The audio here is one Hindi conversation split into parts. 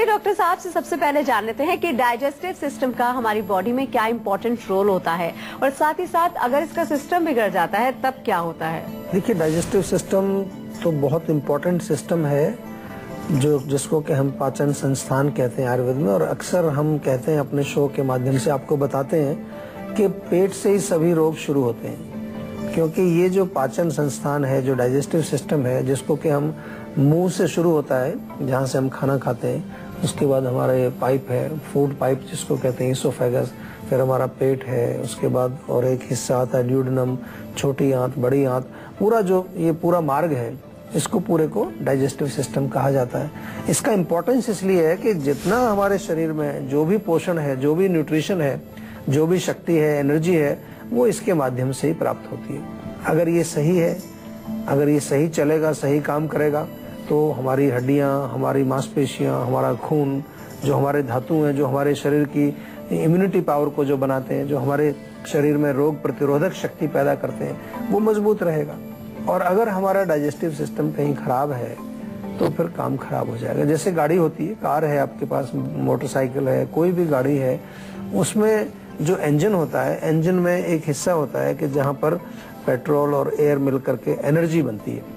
डॉक्टर साहब से सबसे पहले जान लेते हैं कि डाइजेस्टिव सिस्टम का हमारी बॉडी में क्या इंपॉर्टेंट रोल होता है और साथ ही साथ अगर इसका सिस्टम बिगड़ जाता है तब क्या होता है। देखिए, डाइजेस्टिव सिस्टम तो बहुत इम्पोर्टेंट सिस्टम है जिसको कि हम पाचन संस्थान कहते हैं आयुर्वेद में, और अक्सर हम कहते हैं अपने शो के माध्यम से आपको बताते हैं कि पेट से ही सभी रोग शुरू होते हैं, क्योंकि ये जो पाचन संस्थान है, जो डाइजेस्टिव सिस्टम है, जिसको कि हम मुंह से शुरू होता है जहाँ से हम खाना खाते हैं, उसके बाद हमारा ये पाइप है, फूड पाइप जिसको कहते हैं इसोफेगस, फिर हमारा पेट है, उसके बाद और एक हिस्सा आता है ड्यूडेनम, छोटी आंत, बड़ी आंत, पूरा जो ये पूरा मार्ग है, इसको पूरे को डाइजेस्टिव सिस्टम कहा जाता है। इसका इम्पोर्टेंस इसलिए है कि जितना हमारे शरीर में जो भी पोषण है, जो भी न्यूट्रिशन है, जो भी शक्ति है, एनर्जी है, वो इसके माध्यम से ही प्राप्त होती है। अगर ये सही है, अगर ये सही चलेगा, सही काम करेगा, तो हमारी हड्डियां, हमारी मांसपेशियां, हमारा खून, जो हमारे धातु हैं, जो हमारे शरीर की इम्यूनिटी पावर को जो बनाते हैं, जो हमारे शरीर में रोग प्रतिरोधक शक्ति पैदा करते हैं, वो मजबूत रहेगा। और अगर हमारा डाइजेस्टिव सिस्टम कहीं खराब है तो फिर काम खराब हो जाएगा। जैसे गाड़ी होती है, कार है आपके पास, मोटरसाइकिल है, कोई भी गाड़ी है, उसमें जो इंजन होता है, इंजन में एक हिस्सा होता है कि जहाँ पर पेट्रोल और एयर मिल करके एनर्जी बनती है।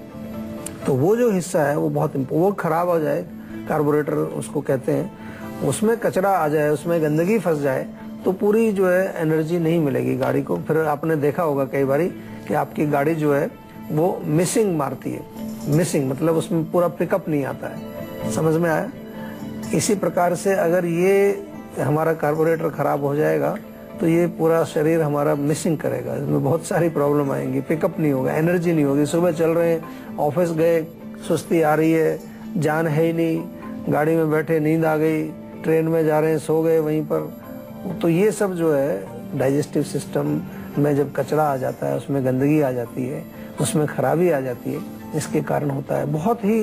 तो वो जो हिस्सा है वो वो खराब हो जाए, कार्बोरेटर उसको कहते हैं, उसमें कचरा आ जाए, उसमें गंदगी फंस जाए, तो पूरी जो है एनर्जी नहीं मिलेगी गाड़ी को। फिर आपने देखा होगा कई बारी कि आपकी गाड़ी जो है वो मिसिंग मारती है। मिसिंग मतलब उसमें पूरा पिकअप नहीं आता है। समझ में आया? इसी प्रकार से अगर ये हमारा कार्बोरेटर खराब हो जाएगा तो ये पूरा शरीर हमारा मिसिंग करेगा, इसमें बहुत सारी प्रॉब्लम आएंगी, पिकअप नहीं होगा, एनर्जी नहीं होगी। सुबह चल रहे हैं, ऑफिस गए, सुस्ती आ रही है, जान है ही नहीं, गाड़ी में बैठे नींद आ गई, ट्रेन में जा रहे हैं, सो गए वहीं पर। तो ये सब जो है डाइजेस्टिव सिस्टम में जब कचरा आ जाता है, उसमें गंदगी आ जाती है, उसमें खराबी आ जाती है, इसके कारण होता है। बहुत ही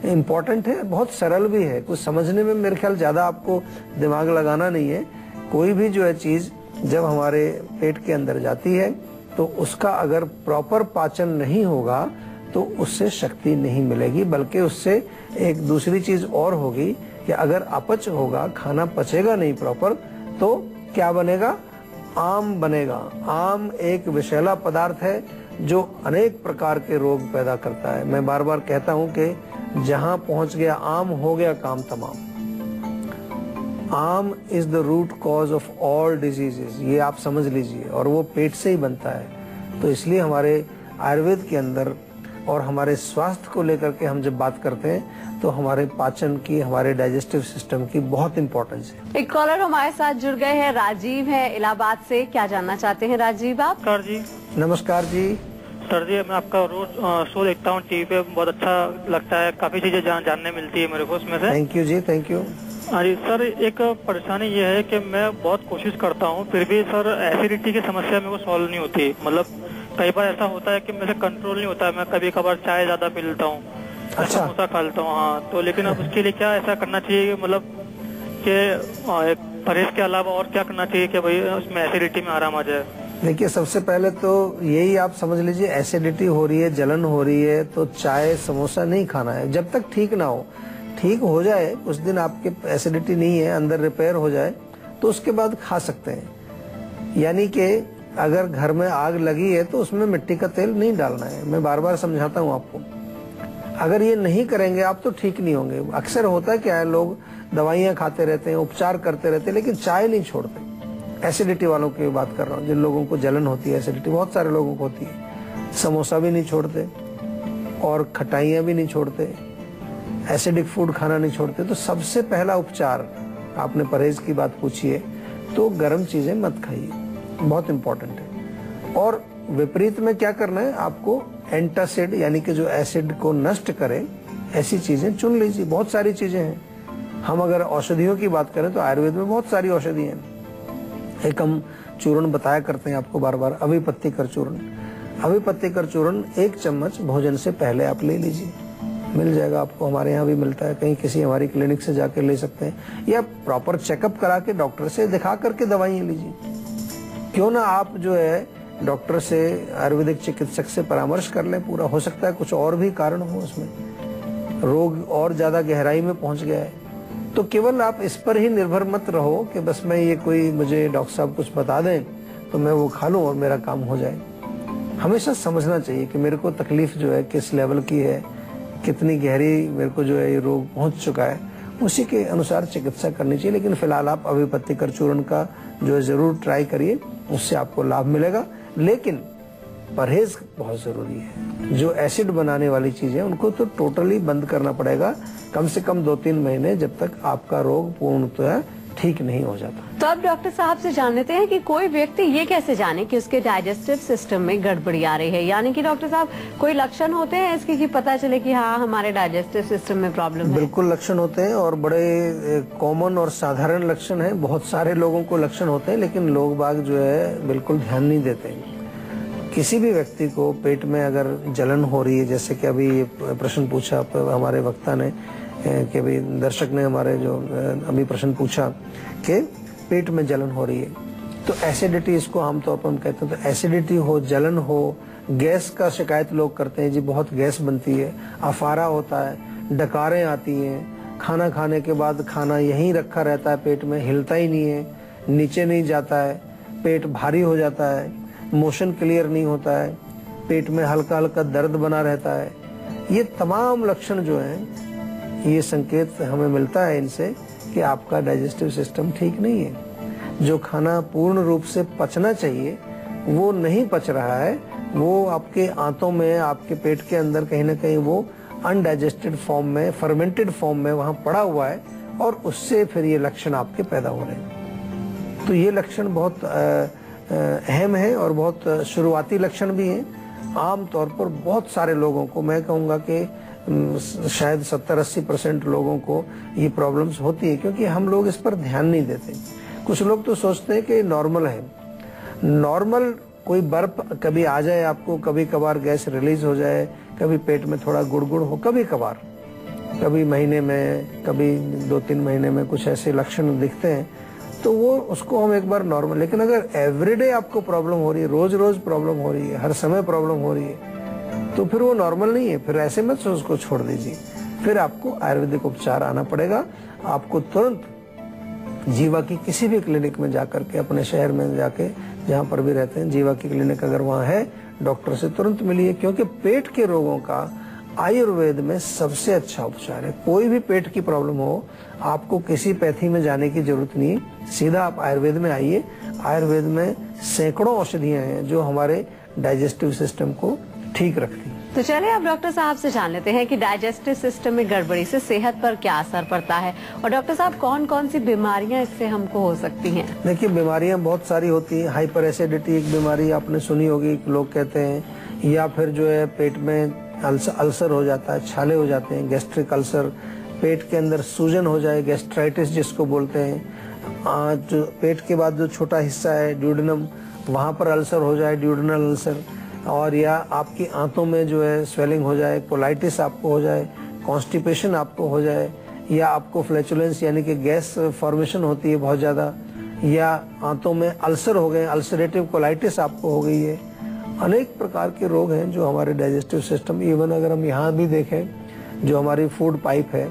इम्पोर्टेंट है, बहुत सरल भी है, कुछ समझने में मेरे ख्याल ज्यादा आपको दिमाग लगाना नहीं है। कोई भी जो है चीज जब हमारे पेट के अंदर जाती है तो उसका अगर प्रॉपर पाचन नहीं होगा तो उससे शक्ति नहीं मिलेगी, बल्कि उससे एक दूसरी चीज और होगी कि अगर अपच होगा, खाना पचेगा नहीं प्रॉपर, तो क्या बनेगा? आम बनेगा। आम एक विषैला पदार्थ है जो अनेक प्रकार के रोग पैदा करता है। मैं बार बार कहता हूं कि जहां पहुंच गया आम, हो गया काम तमाम। Aam is the root cause of all diseases, ये आप समझ लीजिए, और वो पेट से ही बनता है। तो इसलिए हमारे आयुर्वेद के अंदर और हमारे स्वास्थ्य को लेकर के हम जब बात करते हैं तो हमारे पाचन की, हमारे डाइजेस्टिव सिस्टम की बहुत इंपॉर्टेंस है। एक कॉलर हमारे साथ जुड़ गए हैं, राजीव है इलाहाबाद से। क्या जानना चाहते हैं राजीव आप? सर जी। नमस्कार जी। सर जी, मैं आपका रोज शो देखता हूँ टीवी पे, बहुत अच्छा लगता है, काफी चीजें जानने मिलती है मेरे को उसमें से। थैंक यू जी, थैंक यू। हाँ जी सर, एक परेशानी ये है कि मैं बहुत कोशिश करता हूँ, फिर भी सर एसिडिटी की समस्या मेरे को सॉल्व नहीं होती। मतलब कई बार ऐसा होता है कि मेरे कंट्रोल नहीं होता है, मैं कभी कभार चाय ज्यादा पी लेता हूँ, समोसा खा लेता हूँ। हाँ, तो लेकिन अब उसके लिए क्या ऐसा करना चाहिए, मतलब कि परहेज के अलावा और क्या करना चाहिए कि भाई उसमें एसिडिटी में आराम आ जाए? देखिए, सबसे पहले तो यही आप समझ लीजिए, एसिडिटी हो रही है, जलन हो रही है, तो चाय समोसा नहीं खाना है जब तक ठीक ना हो। ठीक हो जाए, कुछ दिन आपके एसिडिटी नहीं है, अंदर रिपेयर हो जाए, तो उसके बाद खा सकते हैं। यानी कि अगर घर में आग लगी है तो उसमें मिट्टी का तेल नहीं डालना है। मैं बार बार समझाता हूँ आपको। अगर ये नहीं करेंगे आप तो ठीक नहीं होंगे। अक्सर होता क्या है, लोग दवाइयाँ खाते रहते हैं, उपचार करते रहते हैं, लेकिन चाय नहीं छोड़ते। एसिडिटी वालों की बात कर रहा हूँ, जिन लोगों को जलन होती है, एसिडिटी बहुत सारे लोगों को होती है। समोसा भी नहीं छोड़ते और खटाइयाँ भी नहीं छोड़ते, एसिडिक फूड खाना नहीं छोड़ते। तो सबसे पहला उपचार, आपने परहेज की बात पूछी है, तो गर्म चीजें मत खाइए, बहुत इंपॉर्टेंट है। और विपरीत में क्या करना है आपको? एंटासिड, यानी कि जो एसिड को नष्ट करे, ऐसी चीजें चुन लीजिए। बहुत सारी चीजें हैं। हम अगर औषधियों की बात करें तो आयुर्वेद में बहुत सारी औषधि हैं। एक हम चूर्ण बताया करते हैं आपको बार बार, अभिपत्तिकर चूर्ण। अभिपत्तिकर चूर्ण 1 चम्मच भोजन से पहले आप ले लीजिए, मिल जाएगा आपको, हमारे यहाँ भी मिलता है, कहीं किसी हमारी क्लिनिक से जाके ले सकते हैं, या प्रॉपर चेकअप करा के डॉक्टर से दिखा करके दवाइयाँ लीजिए। क्यों ना आप जो है डॉक्टर से, आयुर्वेदिक चिकित्सक से परामर्श कर लें पूरा। हो सकता है कुछ और भी कारण हो उसमें, रोग और ज्यादा गहराई में पहुंच गया है। तो केवल आप इस पर ही निर्भर मत रहो कि बस मैं ये कोई मुझे डॉक्टर साहब कुछ बता दें तो मैं वो खा लूं और मेरा काम हो जाए। हमेशा समझना चाहिए कि मेरे को तकलीफ जो है किस लेवल की है, कितनी गहरी मेरे को जो है ये रोग पहुंच चुका है, उसी के अनुसार चिकित्सा करनी चाहिए। लेकिन फिलहाल आप अभिपत्तिकर चूर्ण का जो है जरूर ट्राई करिए, उससे आपको लाभ मिलेगा। लेकिन परहेज बहुत जरूरी है। जो एसिड बनाने वाली चीजें उनको तो टोटली बंद करना पड़ेगा, कम से कम 2-3 महीने, जब तक आपका रोग पूर्णतः ठीक नहीं हो जाता। तो अब डॉक्टर साहब से जान लेते हैं कि कोई व्यक्ति ये कैसे जाने कि उसके डाइजेस्टिव सिस्टम में गड़बड़ी आ रही है। यानी कि डॉक्टर साहब कोई लक्षण होते हैं इसके कि पता चले कि हाँ हमारे डाइजेस्टिव सिस्टम में प्रॉब्लम है? बिल्कुल लक्षण होते हैं और बड़े कॉमन और साधारण लक्षण है। बहुत सारे लोगों को लक्षण होते हैं लेकिन लोग बाग जो है बिल्कुल ध्यान नहीं देते। किसी भी व्यक्ति को पेट में अगर जलन हो रही है, जैसे कि अभी ये प्रश्न पूछा हमारे वक्ता ने कि अभी दर्शक ने हमारे जो अभी प्रश्न पूछा कि पेट में जलन हो रही है, तो एसिडिटी इसको आमतौर पर हम कहते हैं। तो एसिडिटी हो, जलन हो, गैस का शिकायत लोग करते हैं, जी बहुत गैस बनती है, अफारा होता है, डकारें आती हैं, खाना खाने के बाद खाना यहीं रखा रहता है पेट में, हिलता ही नहीं है, नीचे नहीं जाता है, पेट भारी हो जाता है, मोशन क्लियर नहीं होता है, पेट में हल्का हल्का दर्द बना रहता है। ये तमाम लक्षण जो हैं, ये संकेत हमें मिलता है इनसे कि आपका डाइजेस्टिव सिस्टम ठीक नहीं है। जो खाना पूर्ण रूप से पचना चाहिए वो नहीं पच रहा है, वो आपके आंतों में, आपके पेट के अंदर कहीं ना कहीं वो अनडाइजेस्टेड फॉर्म में, फर्मेंटेड फॉर्म में वहां पड़ा हुआ है और उससे फिर ये लक्षण आपके पैदा हो रहे हैं। तो ये लक्षण बहुत अहम है और बहुत शुरुआती लक्षण भी हैं। आम तौर पर बहुत सारे लोगों को, मैं कहूँगा कि शायद 70-80% लोगों को ये प्रॉब्लम्स होती है, क्योंकि हम लोग इस पर ध्यान नहीं देते। कुछ लोग तो सोचते हैं कि नॉर्मल है। नॉर्मल कोई बर्फ कभी आ जाए आपको, कभी कभार गैस रिलीज हो जाए, कभी पेट में थोड़ा गुड़गुड़ हो, कभी कभार, कभी महीने में, कभी 2-3 महीने में कुछ ऐसे लक्षण दिखते हैं, तो वो उसको हम एक बार नॉर्मल। लेकिन अगर एवरीडे आपको प्रॉब्लम हो रही है, रोज रोज प्रॉब्लम हो रही है, हर समय प्रॉब्लम हो रही है, तो फिर वो नॉर्मल नहीं है। फिर ऐसे मत उसको छोड़ दीजिए, फिर आपको आयुर्वेदिक उपचार आना पड़ेगा। आपको तुरंत जीवा की किसी भी क्लिनिक में जाकर के, अपने शहर में जाके जहाँ पर भी रहते हैं, जीवा की क्लिनिक अगर वहाँ है, डॉक्टर से तुरंत मिलिए। क्योंकि पेट के रोगों का आयुर्वेद में सबसे अच्छा उपचार है। कोई भी पेट की प्रॉब्लम हो, आपको किसी पैथी में जाने की जरूरत नहीं, सीधा आप आयुर्वेद में आइए। आयुर्वेद में सैकड़ों औषधियां हैं जो हमारे डाइजेस्टिव सिस्टम को ठीक रखती है। तो चलिए अब डॉक्टर साहब से जान लेते हैं कि डाइजेस्टिव सिस्टम में गड़बड़ी से सेहत पर क्या असर पड़ता है, और डॉक्टर साहब कौन कौन सी बीमारियां इससे हमको हो सकती हैं? देखिए, बीमारियां बहुत सारी होती हैं। हाइपर एसिडिटी एक बीमारी आपने सुनी होगी, लोग कहते हैं, या फिर जो है पेट में अल्सर हो जाता है, छाले हो जाते हैं, गैस्ट्रिक अल्सर, पेट के अंदर सूजन हो जाए, गैस्ट्राइटिस जिसको बोलते हैं। जो पेट के बाद जो छोटा हिस्सा है ड्यूडेनम, वहाँ पर अल्सर हो जाए, ड्यूडेनल अल्सर, और या आपकी आंतों में जो है स्वेलिंग हो जाए, कोलाइटिस आपको हो जाए, कॉन्स्टिपेशन आपको हो जाए, या आपको फ्लैचुलेंस यानी कि गैस फॉर्मेशन होती है बहुत ज्यादा, या आंतों में अल्सर हो गए, अल्सरेटिव कोलाइटिस आपको हो गई है। अनेक प्रकार के रोग हैं जो हमारे डाइजेस्टिव सिस्टम, इवन अगर हम यहाँ भी देखें, जो हमारी फूड पाइप है,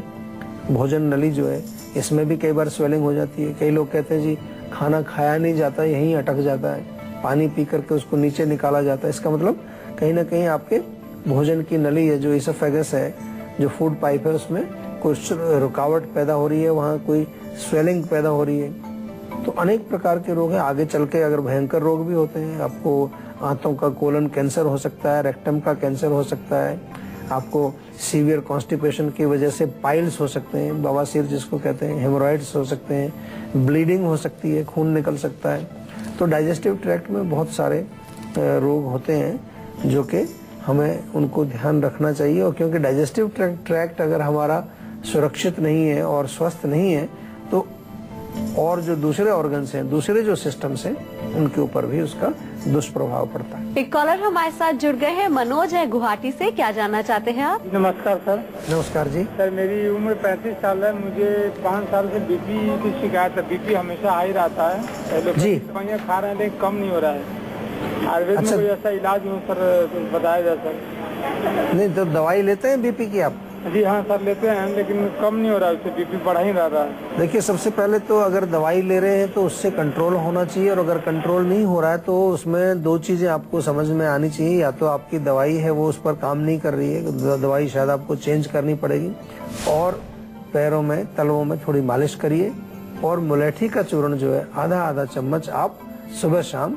भोजन नली जो है, इसमें भी कई बार स्वेलिंग हो जाती है। कई लोग कहते हैं जी खाना खाया नहीं जाता, यहीं अटक जाता है, पानी पी करके उसको नीचे निकाला जाता है। इसका मतलब कहीं ना कहीं आपके भोजन की नली है, जो इसोफेगस है, जो फूड पाइप है, उसमें कुछ रुकावट पैदा हो रही है, वहाँ कोई स्वेलिंग पैदा हो रही है। तो अनेक प्रकार के रोग हैं। आगे चल के अगर भयंकर रोग भी होते हैं, आपको आंतों का कोलन कैंसर हो सकता है, रेक्टम का कैंसर हो सकता है, आपको सीवियर कॉन्स्टिपेशन की वजह से पाइल्स हो सकते हैं, बवासीर जिसको कहते हैं, हेमोरॉइड्स हो सकते हैं, ब्लीडिंग हो सकती है, खून निकल सकता है। तो डाइजेस्टिव ट्रैक्ट में बहुत सारे रोग होते हैं जो कि हमें उनको ध्यान रखना चाहिए। और क्योंकि डाइजेस्टिव ट्रैक्ट अगर हमारा सुरक्षित नहीं है और स्वस्थ नहीं है, तो और जो दूसरे ऑर्गन्स हैं, दूसरे जो सिस्टम्स हैं, उनके ऊपर भी उसका दुष्प्रभाव पड़ता है। एक कॉलर हमारे साथ जुड़ गए हैं, मनोज है गुवाहाटी से। क्या जानना चाहते हैं आप? नमस्कार सर। नमस्कार जी। सर, मेरी उम्र 35 साल है। मुझे 5 साल से बीपी की शिकायत है। बीपी हमेशा हाई रहता है जी। दवाइयाँ खा रहे हैं लेकिन कम नहीं हो रहा है। आयुर्वेद में कोई ऐसा इलाज हो सर, बताया जाए सर? नहीं तो दवाई लेते हैं बीपी की आप? जी हाँ सर, लेते हैं लेकिन कम नहीं हो रहा है, उससे बीपी बढ़ा ही रहा है। देखिए, सबसे पहले तो अगर दवाई ले रहे हैं तो उससे कंट्रोल होना चाहिए, और अगर कंट्रोल नहीं हो रहा है तो उसमें दो चीजें आपको समझ में आनी चाहिए। या तो आपकी दवाई है वो उस पर काम नहीं कर रही है, दवाई शायद आपको चेंज करनी पड़ेगी, और पैरों में तलवों में थोड़ी मालिश करिए, और मुलेठी का चूर्ण जो है आधा आधा चम्मच आप सुबह शाम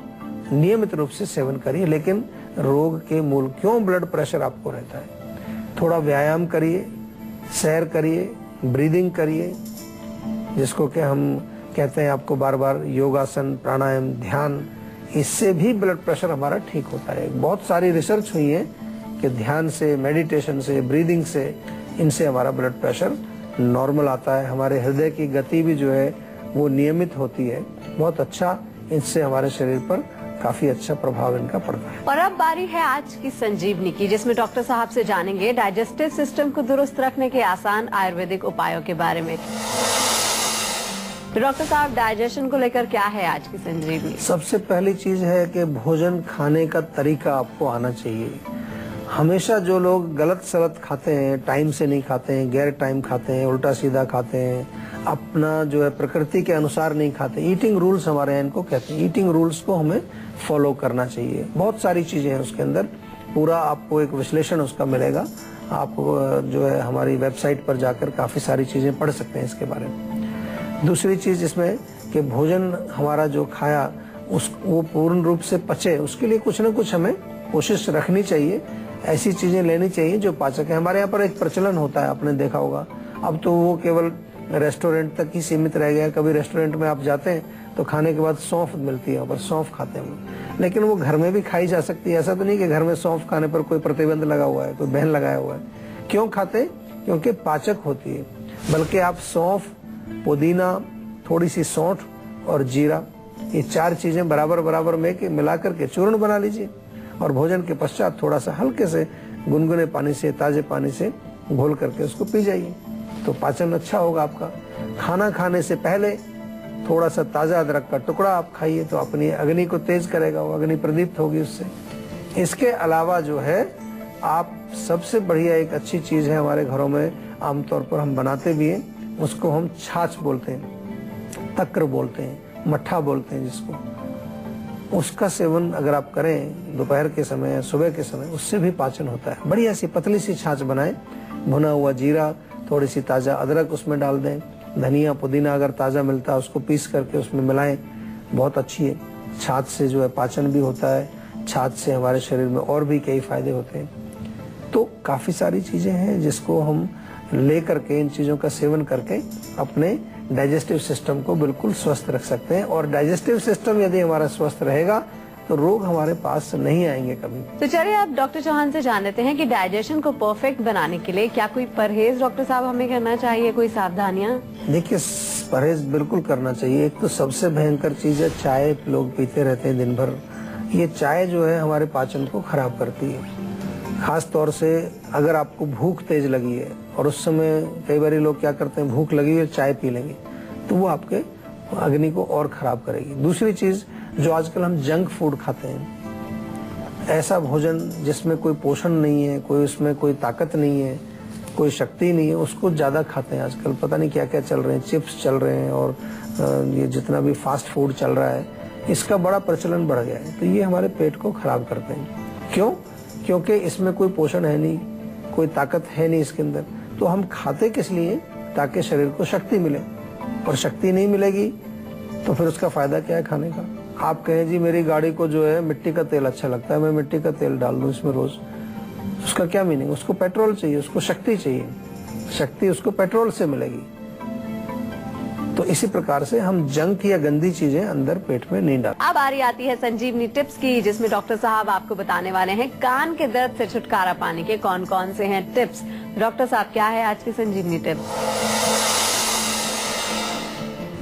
नियमित रूप से सेवन करिए। लेकिन रोग के मूल क्यों ब्लड प्रेशर आपको रहता है, थोड़ा व्यायाम करिए, सैर करिए, ब्रीदिंग करिए, जिसको कि हम कहते हैं आपको बार बार योगासन, प्राणायाम, ध्यान, इससे भी ब्लड प्रेशर हमारा ठीक होता है। बहुत सारी रिसर्च हुई है कि ध्यान से, मेडिटेशन से, ब्रीदिंग से, इनसे हमारा ब्लड प्रेशर नॉर्मल आता है। हमारे हृदय की गति भी जो है वो नियमित होती है। बहुत अच्छा, इससे हमारे शरीर पर काफी अच्छा प्रभाव इनका पड़ता है। और अब बारी है आज की संजीवनी की, जिसमें डॉक्टर साहब से जानेंगे डाइजेस्टिव सिस्टम को दुरुस्त रखने के आसान आयुर्वेदिक उपायों के बारे में। तो डॉक्टर साहब, डाइजेशन को लेकर क्या है आज की संजीवनी? सबसे पहली चीज है कि भोजन खाने का तरीका आपको आना चाहिए। हमेशा जो लोग गलत सलत खाते हैं, टाइम से नहीं खाते हैं, गैर टाइम खाते हैं, उल्टा सीधा खाते हैं, अपना जो है प्रकृति के अनुसार नहीं खाते, ईटिंग रूल्स हमारे यहाँ इनको कहते हैं, ईटिंग रूल्स को हमें फॉलो करना चाहिए। बहुत सारी चीजें हैं उसके अंदर, पूरा आपको एक विश्लेषण उसका मिलेगा। आप जो है हमारी वेबसाइट पर जाकर काफी सारी चीजें पढ़ सकते हैं इसके बारे में। दूसरी चीज इसमें कि भोजन हमारा जो खाया वो पूर्ण रूप से पचे, उसके लिए कुछ न कुछ हमें कोशिश रखनी चाहिए। ऐसी चीजें लेनी चाहिए जो पाचक है। हमारे यहाँ पर एक प्रचलन होता है, आपने देखा होगा, अब तो वो केवल रेस्टोरेंट तक ही सीमित रह गया। कभी रेस्टोरेंट में आप जाते हैं तो खाने के बाद सौंफ मिलती है, पर सौंफ खाते हैं, लेकिन वो घर में भी खाई जा सकती है। ऐसा तो नहीं कि घर में सौंफ खाने पर कोई प्रतिबंध लगा हुआ है, कोई बैन लगाया हुआ है। क्यों खाते? क्योंकि पाचक होती है। बल्कि आप सौंफ, पुदीना, थोड़ी सी सौंठ और जीरा, ये चार चीजें बराबर बराबर में मिला करके चूर्ण बना लीजिए, और भोजन के पश्चात थोड़ा सा हल्के से गुनगुने पानी से, ताजे पानी से घोल करके उसको पी जाइए, तो पाचन अच्छा होगा आपका। खाना खाने से पहले थोड़ा सा ताजा अदरक का टुकड़ा आप खाइए, तो अपनी अग्नि को तेज करेगा, वो अग्नि प्रदीप्त होगी उससे। इसके अलावा जो है, आप सबसे बढ़िया एक अच्छी चीज है हमारे घरों में, आमतौर पर हम बनाते भी हैं, उसको हम छाछ बोलते हैं, तक्र बोलते हैं, मट्ठा बोलते हैं जिसको, उसका सेवन अगर आप करें दोपहर के समय, सुबह के समय, उससे भी पाचन होता है। बढ़िया सी पतली सी छाछ बनाएं, भुना हुआ जीरा, थोड़ी सी ताजा अदरक उसमें डाल दें, धनिया पुदीना अगर ताजा मिलता है उसको पीस करके उसमें मिलाएं, बहुत अच्छी है। छाछ से जो है पाचन भी होता है, छाछ से हमारे शरीर में और भी कई फायदे होते हैं। तो काफी सारी चीजें हैं जिसको हम ले करके, इन चीजों का सेवन करके अपने डाइजेस्टिव सिस्टम को बिल्कुल स्वस्थ रख सकते हैं। और डाइजेस्टिव सिस्टम यदि हमारा स्वस्थ रहेगा तो रोग हमारे पास नहीं आएंगे कभी। तो चलिए आप डॉक्टर चौहान से जान लेते हैं कि डाइजेशन को परफेक्ट बनाने के लिए क्या कोई परहेज डॉक्टर साहब हमें करना चाहिए, कोई सावधानियां? देखिए, परहेज बिल्कुल करना चाहिए। एक तो सबसे भयंकर चीज है चाय, लोग पीते रहते हैं दिन भर। ये चाय जो है हमारे पाचन को खराब करती है। खास तौर से अगर आपको भूख तेज लगी है और उस समय कई बार लोग क्या करते हैं, भूख लगी है चाय पी लेंगे, तो वो आपके अग्नि को और खराब करेगी। दूसरी चीज, जो आजकल हम जंक फूड खाते हैं, ऐसा भोजन जिसमें कोई पोषण नहीं है, कोई उसमें कोई ताकत नहीं है, कोई शक्ति नहीं है, उसको ज्यादा खाते हैं आजकल। पता नहीं क्या क्या चल रहे हैं, चिप्स चल रहे हैं, और ये जितना भी फास्ट फूड चल रहा है, इसका बड़ा प्रचलन बढ़ गया है। तो ये हमारे पेट को खराब करते हैं। क्यों? क्योंकि इसमें कोई पोषण है नहीं, कोई ताकत है नहीं इसके अंदर। तो हम खाते किस लिए? ताकि शरीर को शक्ति मिले, और शक्ति नहीं मिलेगी तो फिर उसका फायदा क्या है खाने का? आप कहें जी मेरी गाड़ी को जो है मिट्टी का तेल अच्छा लगता है, मैं मिट्टी का तेल डाल दूं इसमें रोज, उसका क्या मीनिंग? उसको पेट्रोल चाहिए, उसको शक्ति चाहिए, शक्ति उसको पेट्रोल से मिलेगी। तो इसी प्रकार से हम जंक या गंदी चीजें अंदर पेट में नहीं डालते। अब बारी आती है संजीवनी टिप्स की, जिसमें डॉक्टर साहब आपको बताने वाले हैं कान के दर्द से छुटकारा पाने के कौन कौन से हैं टिप्स। डॉक्टर साहब, क्या है आज की संजीवनी टिप्स?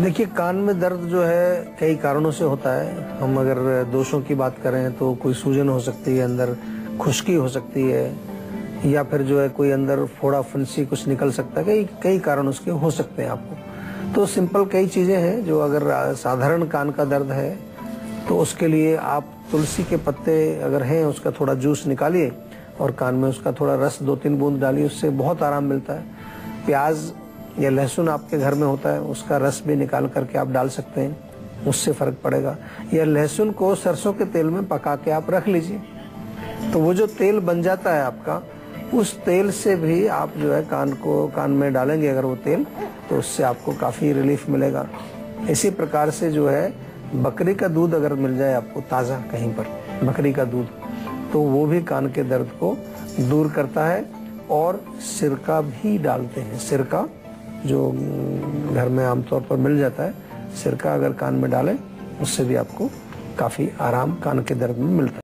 देखिए, कान में दर्द जो है कई कारणों से होता है। हम अगर दोषों की बात करें तो कोई सूजन हो सकती है, अंदर खुश्की हो सकती है, या फिर जो है कोई अंदर फोड़ा फुंसी कुछ निकल सकता है। कई कारण उसके हो सकते हैं आपको। तो सिंपल कई चीजें हैं जो, अगर साधारण कान का दर्द है तो उसके लिए आप तुलसी के पत्ते अगर हैं उसका थोड़ा जूस निकालिए और कान में उसका थोड़ा रस 2-3 बूंद डालिए, उससे बहुत आराम मिलता है। प्याज या लहसुन आपके घर में होता है, उसका रस भी निकाल करके आप डाल सकते हैं, उससे फर्क पड़ेगा। या लहसुन को सरसों के तेल में पका के आप रख लीजिए, तो वो जो तेल बन जाता है आपका, उस तेल से भी आप जो है कान में डालेंगे अगर वो तेल, तो उससे आपको काफ़ी रिलीफ मिलेगा। इसी प्रकार से जो है बकरी का दूध अगर मिल जाए आपको ताज़ा कहीं पर, बकरी का दूध, तो वो भी कान के दर्द को दूर करता है। और सिरका भी डालते हैं, सिरका जो घर में आमतौर पर मिल जाता है, सिरका अगर कान में डालें उससे भी आपको काफ़ी आराम कान के दर्द में मिलता है।